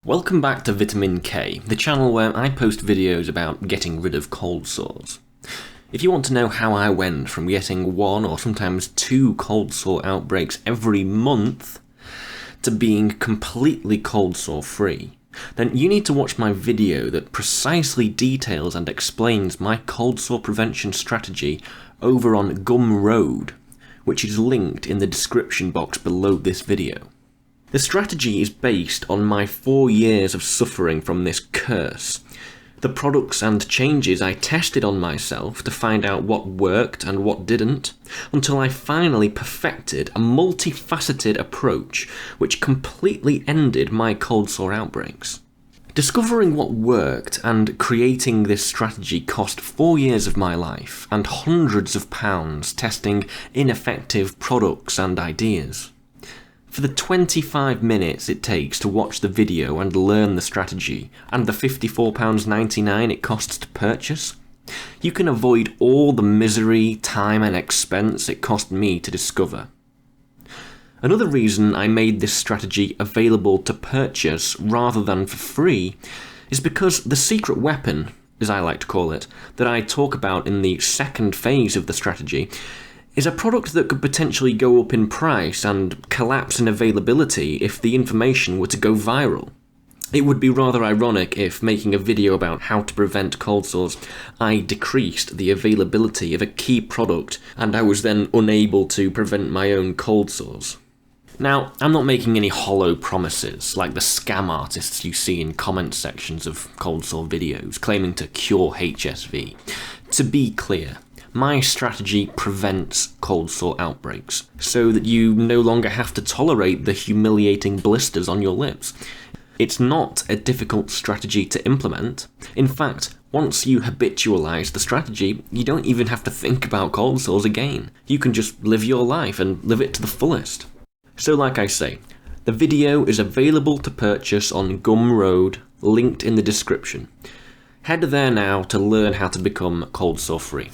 Welcome back to Vitamin K, the channel where I post videos about getting rid of cold sores. If you want to know how I went from getting one or sometimes two cold sore outbreaks every month to being completely cold sore free, then you need to watch my video that precisely details and explains my cold sore prevention strategy over on Gumroad, which is linked in the description box below this video. The strategy is based on my 4 years of suffering from this curse, the products and changes I tested on myself to find out what worked and what didn't, until I finally perfected a multifaceted approach which completely ended my cold sore outbreaks. Discovering what worked and creating this strategy cost 4 years of my life and hundreds of pounds testing ineffective products and ideas. For the 25 minutes it takes to watch the video and learn the strategy, and the £54.99 it costs to purchase, you can avoid all the misery, time and expense it cost me to discover. Another reason I made this strategy available to purchase rather than for free is because the secret weapon, as I like to call it, that I talk about in the second phase of the strategy is a product that could potentially go up in price and collapse in availability if the information were to go viral. It would be rather ironic if, making a video about how to prevent cold sores, I decreased the availability of a key product and I was then unable to prevent my own cold sores. Now, I'm not making any hollow promises like the scam artists you see in comment sections of cold sore videos claiming to cure HSV. To be clear, my strategy prevents cold sore outbreaks, so that you no longer have to tolerate the humiliating blisters on your lips. It's not a difficult strategy to implement. In fact, once you habitualize the strategy, you don't even have to think about cold sores again. You can just live your life and live it to the fullest. So like I say, the video is available to purchase on Gumroad, linked in the description. Head there now to learn how to become cold sore free.